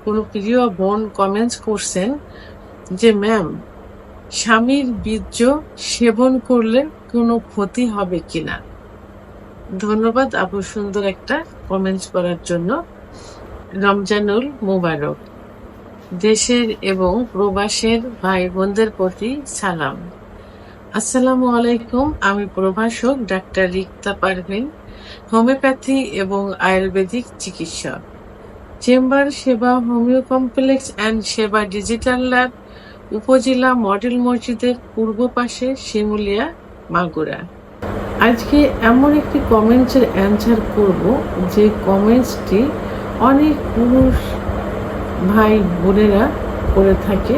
কোনো প্রিয় বোন কমেন্টস করছেন যে ম্যাম, স্বামীর বীর্য সেবন করলে কোনো ক্ষতি হবে কিনা। ধন্যবাদ আপু সুন্দর একটা কমেন্টস করার জন্য। রমজানুল মুবারক। দেশের এবং প্রবাসের ভাই বোনদের প্রতি সালাম। আসসালামু আলাইকুম। আমি প্রভাষক ডাক্তার রিক্তা পারভিন, হোমিওপ্যাথি এবং আয়ুর্বেদিক চিকিৎসক, চেম্বার সেবা, হোমিও কমপ্লেক্স অ্যান্ড সেবা ডিজিটাল ল্যাব, উপজেলা মডেল মসজিদের পূর্ব পাশে, শিমুলিয়া, মাগুরা। আজকে এমন একটি কমেন্টসের অ্যান্সার করব যে কমেন্টসটি অনেক পুরুষ ভাই বোনেরা করে থাকে।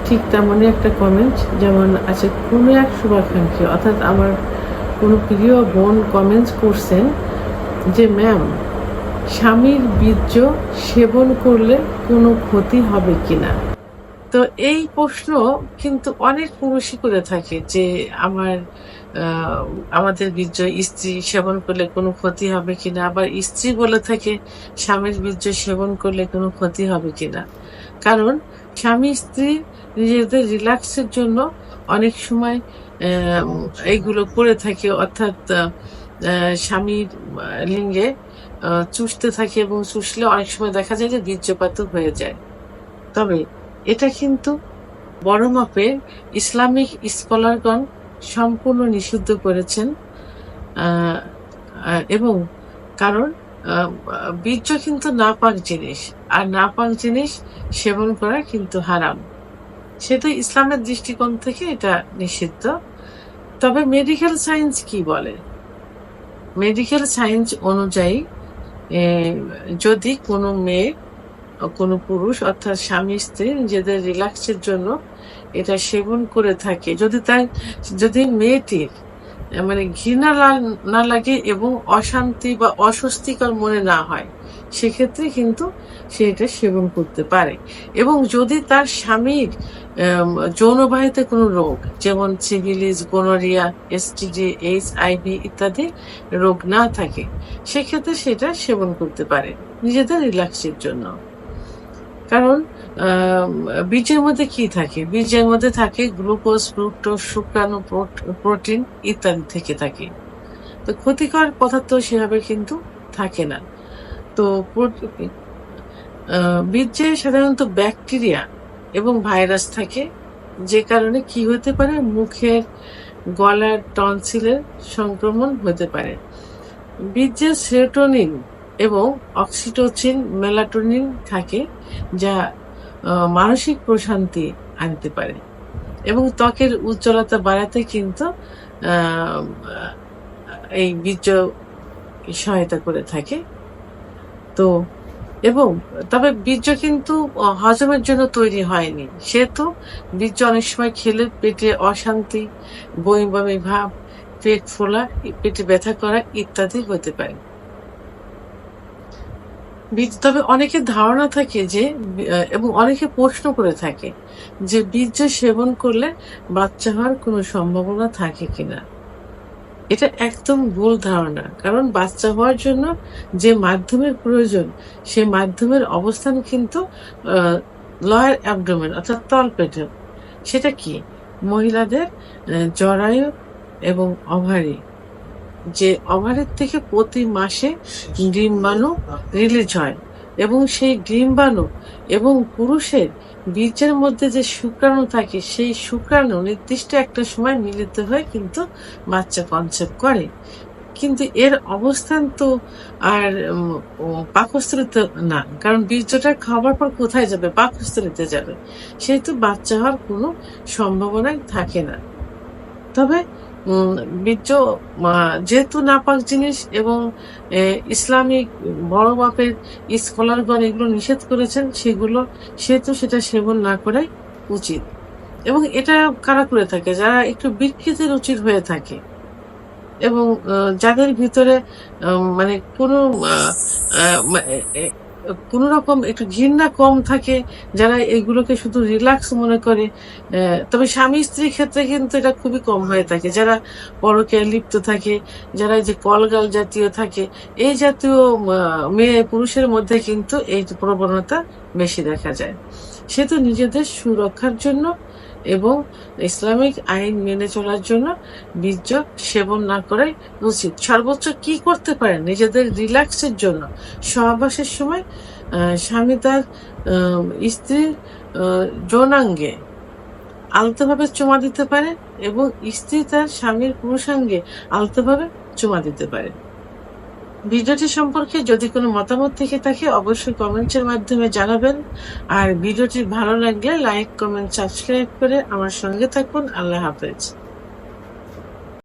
ঠিক তেমনই একটা কমেন্ট যেমন আছে, কোনো এক শুভাকাঙ্ক্ষী অর্থাৎ আমার কোনো প্রিয় বোন কমেন্টস করছেন যে ম্যাম, স্বামীর বীর্য সেবন করলে কোনো ক্ষতি হবে কিনা। তো এই প্রশ্ন কিন্তু অনেক পুরুষই করে থাকে যে আমাদের বীর্য স্ত্রী সেবন করলে কোনো ক্ষতি হবে কিনা, আবার স্ত্রী বলে থাকে স্বামীর বীর্য সেবন করলে কোনো ক্ষতি হবে কিনা। কারণ স্বামী স্ত্রী নিজেদের রিল্যাক্সের জন্য অনেক সময় এইগুলো করে থাকে, অর্থাৎ স্বামীর লিঙ্গে চুষতে থাকে এবং চুষলে অনেক সময় দেখা যায় যে বীর্যপাত হয়ে যায়। তবে এটা কিন্তু বড় মাপের ইসলামিক স্কলারগণ সম্পূর্ণ নিষিদ্ধ করেছেন। এবং কারণ বীর্য কিন্তু নাপাক জিনিস, আর নাপাক জিনিস সেবন করা কিন্তু হারাম। সেটা ইসলামের দৃষ্টিকোণ থেকে এটা নিষিদ্ধ। তবে মেডিকেল সায়েন্স কি বলে? মেডিকেল সায়েন্স অনুযায়ী যদি কোনো মেয়ে, কোনো পুরুষ অর্থাৎ স্বামী স্ত্রী নিজেদের রিল্যাক্সের জন্য এটা সেবন করে থাকে, যদি মেয়েটির মানে ঘৃণা না লাগে এবং অশান্তি বা অস্বস্তিকর মনে না হয়, সেক্ষেত্রে কিন্তু সে এটা সেবন করতে পারে। এবং যদি তার স্বামীর যৌনবাহিত কোনো রোগ যেমন সিফিলিস, গোনোরিয়া, এসটিডি, HIV ইত্যাদি রোগ না থাকে, সেক্ষেত্রে সেটা সেবন করতে পারে নিজেদের রিল্যাক্সের জন্য। কারণ বীজের মধ্যে কি থাকে? বীজের মধ্যে থাকে গ্লুকোজ, ফ্রুক্টোজ, শুক্রাণু, প্রোটিন ইত্যাদি থেকে থাকে। তো ক্ষতিকর পদার্থ সেভাবে কিন্তু থাকে না। তো বীর্যে সাধারণত ব্যাকটেরিয়া এবং ভাইরাস থাকে, যে কারণে কি হতে পারে, মুখের, গলার, টনসিলের সংক্রমণ হতে পারে। বীর্যে সেরোটোনিন এবং অক্সিটোসিন, মেলাটোনিন থাকে, যা মানসিক প্রশান্তি আনতে পারে এবং ত্বকের উজ্জ্বলতা বাড়াতে কিন্তু এই বীর্য সহায়তা করে থাকে। তো তবে বীর্য কিন্তু হজমের জন্য তৈরি হয়নি, সেহেতু বীর্য অনেক সময় খেলে পেটে অশান্তি, বমি বমি ভাব, পেট ফোলা, পেটে ব্যথা করা ইত্যাদি হতে পারে। তবে অনেকের ধারণা থাকে যে এবং অনেকে প্রশ্ন করে থাকে যে বীর্য সেবন করলে বাচ্চা হওয়ার কোনো সম্ভাবনা থাকে কিনা। এটা একদম ভুল ধারণা। কারণ বাচ্চা হওয়ার জন্য যে মাধ্যমের প্রয়োজন, সে মাধ্যমের অবস্থান কিন্তু লয়ার অ্যাবডোমেন অর্থাৎ তলপেটে। সেটা কি? মহিলাদের জরায়ু এবং ওভারি, যে ওভারির থেকে প্রতি মাসে ডিম্বাণু রিলিজ হয় এবং সেই ডিম্বাণু এবং পুরুষের বীর্যের মধ্যে যে শুক্রাণু থাকে, সেই শুক্রাণু নির্দিষ্ট একটা সময় মিলিত হয়ে কিন্তু বাচ্চা কনসেপ্ট করে। কিন্তু এর অবস্থান তো আর পাকস্থলীতে না, কারণ বীর্যটা খাবার পর কোথায় যাবে? পাকস্থলীতে যাবে। সেহেতু বাচ্চা হওয়ার কোনো সম্ভাবনাই থাকে না। তবে বীর্য যেহেতু নাপাক জিনিস এবং ইসলামিক বড় মাপের স্কলারগণ এগুলো নিষেধ করেছেন, সেহেতু সেটা সেবন না করাই উচিত। এবং এটা কারা করে থাকে? যারা একটু বিকৃতি রুচির হয়ে থাকে এবং যাদের ভিতরে মানে কোনো কোন রকম একটু ঘৃণা কম থাকে, যারা এগুলোকে শুধু রিল্যাক্স মনে করে। তবে স্বামী স্ত্রীর ক্ষেত্রে কিন্তু এটা খুবই কম হয়ে থাকে। যারা পরকীয়ায় লিপ্ত থাকে, যারা এই যে কলগাল জাতীয় থাকে, এই জাতীয় মেয়ে পুরুষের মধ্যে কিন্তু এই প্রবণতা বেশি দেখা যায়। সেহেতু নিজেদের সুরক্ষার জন্য এবং ইসলামিক আইন মেনে চলার জন্য বীর্য সেবন না করাই উচিত। সর্বোচ্চ কি করতে পারেন নিজেদের রিল্যাক্সের জন্য? সহবাসের সময় স্বামী তার স্ত্রীর যৌনাঙ্গে আলতোভাবে চুমা দিতে পারে এবং স্ত্রী তার স্বামীর পুরুষাঙ্গে আলতোভাবে চুমা দিতে পারে। ভিডিওটি সম্পর্কে যদি কোনো মতামত থেকে থাকে অবশ্যই কমেন্টসের মাধ্যমে জানাবেন। আর ভিডিওটি ভালো লাগলে লাইক, কমেন্ট, সাবস্ক্রাইব করে আমার সঙ্গে থাকুন। আল্লাহ হাফেজ।